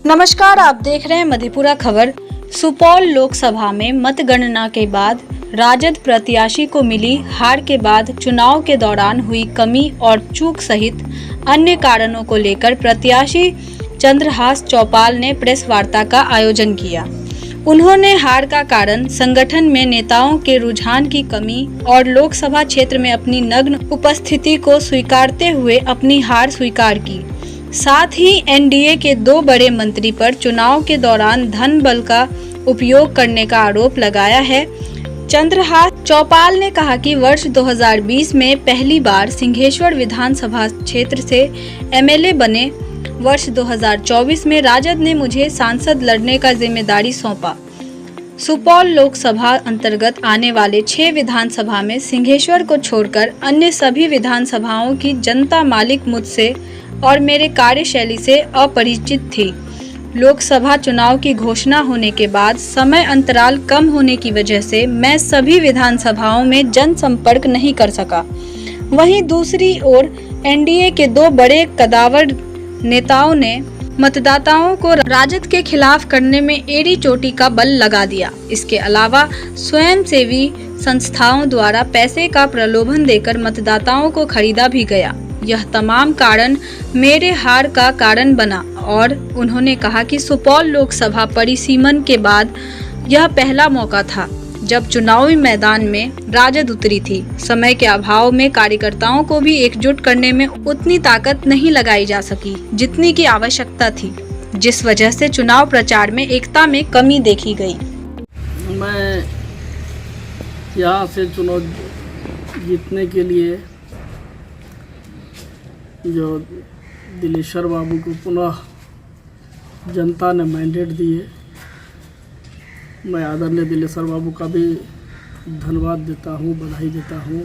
नमस्कार, आप देख रहे हैं मधेपुरा खबर। सुपौल लोकसभा में मतगणना के बाद राजद प्रत्याशी को मिली हार के बाद चुनाव के दौरान हुई कमी और चूक सहित अन्य कारणों को लेकर प्रत्याशी चंद्रहास चौपाल ने प्रेस वार्ता का आयोजन किया। उन्होंने हार का कारण संगठन में नेताओं के रुझान की कमी और लोकसभा क्षेत्र में अपनी नग्न उपस्थिति को स्वीकारते हुए अपनी हार स्वीकार की। साथ ही एनडीए के दो बड़े मंत्री पर चुनाव के दौरान धन बल का उपयोग करने का आरोप लगाया है। चंद्रहास चौपाल ने कहा कि वर्ष 2020 में पहली बार सिंहेश्वर विधानसभा क्षेत्र से एमएलए बने। वर्ष 2024 में राजद ने मुझे सांसद लड़ने का जिम्मेदारी सौंपा। सुपौल लोकसभा अंतर्गत आने वाले 6 विधानसभा में सिंहेश्वर को छोड़कर अन्य सभी विधानसभाओं की जनता मालिक मुझसे और मेरे कार्यशैली से अपरिचित थी। लोकसभा चुनाव की घोषणा होने के बाद समय अंतराल कम होने की वजह से मैं सभी विधानसभाओं में जनसंपर्क नहीं कर सका। वहीं दूसरी ओर एनडीए के दो बड़े कदावर नेताओं ने मतदाताओं को राजद के खिलाफ करने में एड़ी चोटी का बल लगा दिया। इसके अलावा स्वयंसेवी संस्थाओं द्वारा पैसे का प्रलोभन देकर मतदाताओं को खरीदा भी गया। यह तमाम कारण मेरे हार का कारण बना और उन्होंने कहा कि सुपौल लोकसभा परिसीमन के बाद यह पहला मौका था जब चुनावी मैदान में राजद उतरी थी। समय के अभाव में कार्यकर्ताओं को भी एकजुट करने में उतनी ताकत नहीं लगाई जा सकी जितनी की आवश्यकता थी, जिस वजह से चुनाव प्रचार में एकता में कमी देखी गई। मैं यहाँ से चुनाव जीतने के लिए जो दिलेश्वर बाबू को पुनः जनता ने मैंडेट दिए, मैं आदरणीय दिलेश्वर बाबू का भी धन्यवाद देता हूँ, बधाई देता हूँ।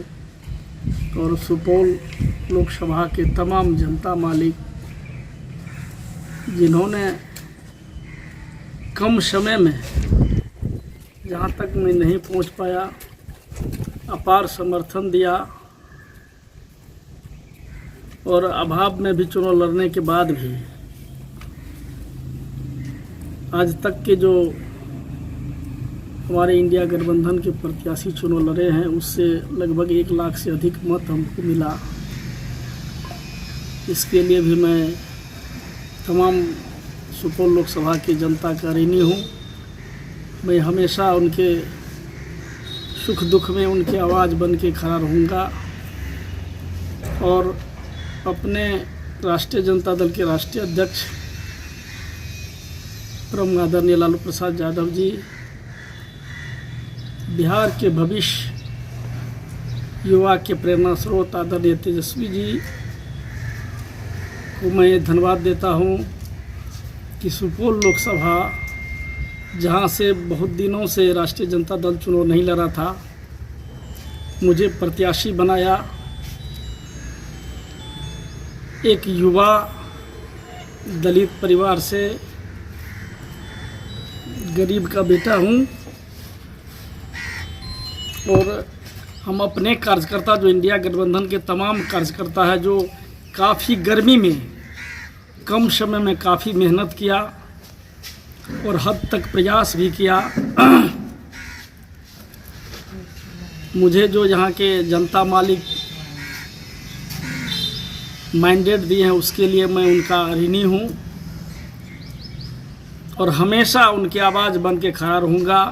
और सुपौल लोकसभा के तमाम जनता मालिक जिन्होंने कम समय में जहाँ तक मैं नहीं पहुँच पाया अपार समर्थन दिया और अभाव में भी चुनाव लड़ने के बाद भी आज तक के जो हमारे इंडिया गठबंधन के प्रत्याशी चुनाव लड़े हैं उससे लगभग 1 लाख से अधिक मत हमको मिला। इसके लिए भी मैं तमाम सुपौल लोकसभा की जनता का ऋणी हूँ। मैं हमेशा उनके सुख दुख में उनकी आवाज़ बन के खड़ा रहूँगा और अपने राष्ट्रीय जनता दल के राष्ट्रीय अध्यक्ष परम आदरणीय लालू प्रसाद यादव जी, बिहार के भविष्य युवा के प्रेरणा स्रोत आदरणीय तेजस्वी जी को मैं धन्यवाद देता हूं कि सुपौल लोकसभा जहां से बहुत दिनों से राष्ट्रीय जनता दल चुनाव नहीं लड़ा था, मुझे प्रत्याशी बनाया। एक युवा दलित परिवार से गरीब का बेटा हूँ और हम अपने कार्यकर्ता जो इंडिया गठबंधन के तमाम कार्यकर्ता है जो काफ़ी गर्मी में कम समय में काफ़ी मेहनत किया और हद तक प्रयास भी किया। मुझे जो यहाँ के जनता मालिक मैंडेट दिए हैं उसके लिए मैं उनका ऋणी हूँ और हमेशा उनकी आवाज़ बन के खड़ा रहूँगा।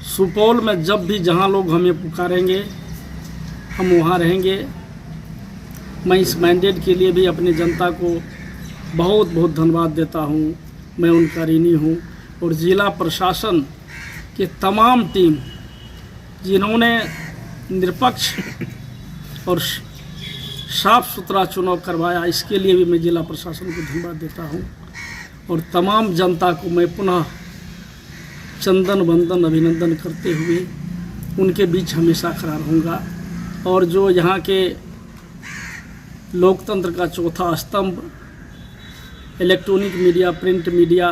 सुपौल में जब भी जहाँ लोग हमें पुकारेंगे हम वहाँ रहेंगे। मैं इस मैंडेट के लिए भी अपनी जनता को बहुत बहुत धन्यवाद देता हूँ, मैं उनका ऋणी हूँ। और ज़िला प्रशासन के तमाम टीम जिन्होंने निष्पक्ष और साफ सुथरा चुनाव करवाया, इसके लिए भी मैं जिला प्रशासन को धन्यवाद देता हूं। और तमाम जनता को मैं पुनः चंदन वंदन अभिनंदन करते हुए उनके बीच हमेशा खड़ा रहूँगा। और जो यहाँ के लोकतंत्र का चौथा स्तंभ इलेक्ट्रॉनिक मीडिया, प्रिंट मीडिया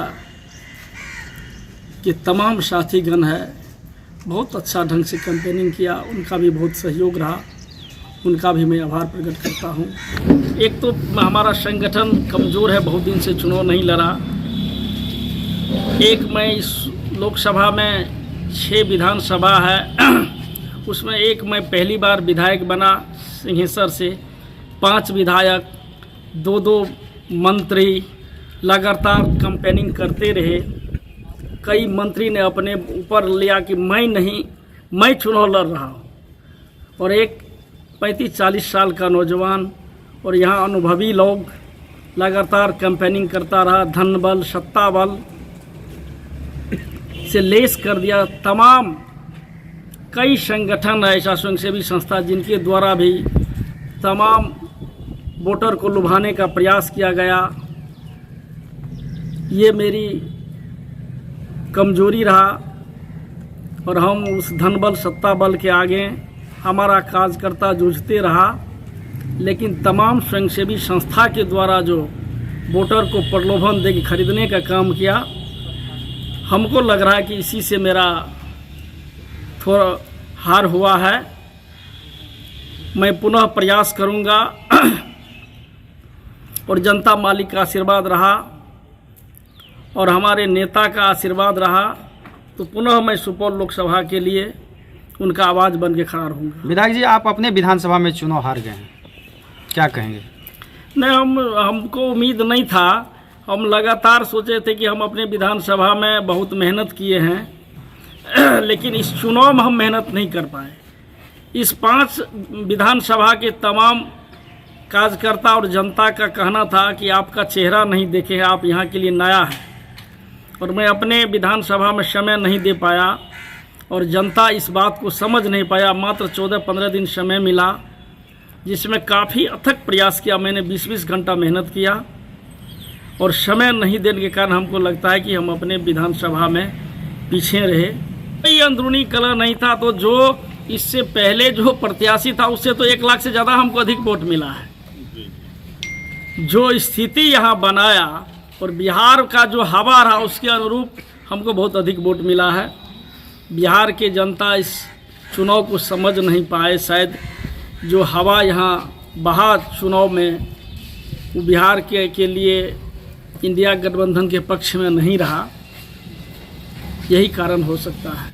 के तमाम साथीगण है, बहुत अच्छा ढंग से कैंपेनिंग किया, उनका भी बहुत सहयोग रहा। उनका भी मैं आभार प्रकट करता हूँ। एक तो हमारा संगठन कमज़ोर है, बहुत दिन से चुनाव नहीं लड़ा। एक मैं इस लोकसभा में 6 विधानसभा है उसमें एक मैं पहली बार विधायक बना सिंहेश्वर से। 5 विधायक, 2 मंत्री लगातार कैंपेनिंग करते रहे। कई मंत्री ने अपने ऊपर लिया कि मैं चुनाव लड़ रहा हूँ। और एक 35-40 साल का नौजवान और यहाँ अनुभवी लोग लगातार कैंपेनिंग करता रहा। धन बल, सत्ता बल से लेस कर दिया। तमाम कई संगठन है, ऐसा स्वयंसेवी संस्था जिनके द्वारा भी तमाम वोटर को लुभाने का प्रयास किया गया। ये मेरी कमजोरी रहा और हम उस धन बल, सत्ता बल के आगे हमारा कार्यकर्ता जूझते रहा। लेकिन तमाम स्वयंसेवी संस्था के द्वारा जो वोटर को प्रलोभन दे के खरीदने का काम किया, हमको लग रहा है कि इसी से मेरा थोड़ा हार हुआ है। मैं पुनः प्रयास करूंगा और जनता मालिक का आशीर्वाद रहा और हमारे नेता का आशीर्वाद रहा तो पुनः मैं सुपौल लोकसभा के लिए उनका आवाज़ बन के खड़ा रहूँगा। विधायक जी, आप अपने विधानसभा में चुनाव हार गए हैं, क्या कहेंगे? नहीं, हमको उम्मीद नहीं था। हम लगातार सोचे थे कि हम अपने विधानसभा में बहुत मेहनत किए हैं लेकिन इस चुनाव में हम मेहनत नहीं कर पाए। इस 5 विधानसभा के तमाम कार्यकर्ता और जनता का कहना था कि आपका चेहरा नहीं देखे हैं, आप यहाँ के लिए नया है। और मैं अपने विधानसभा में समय नहीं दे पाया और जनता इस बात को समझ नहीं पाया। मात्र 14-15 दिन समय मिला जिसमें काफ़ी अथक प्रयास किया। मैंने 20-20 घंटा मेहनत किया और समय नहीं देने के कारण हमको लगता है कि हम अपने विधानसभा में पीछे रहे। कोई अंदरूनी कलह नहीं था। तो जो इससे पहले जो प्रत्याशी था उससे तो 1 लाख से ज़्यादा हमको अधिक वोट मिला है। जो स्थिति यहाँ बनाया और बिहार का जो हवा रहा उसके अनुरूप हमको बहुत अधिक वोट मिला है। बिहार के जनता इस चुनाव को समझ नहीं पाए। शायद जो हवा यहाँ बहा चुनाव में वो बिहार के लिए इंडिया गठबंधन के पक्ष में नहीं रहा, यही कारण हो सकता है।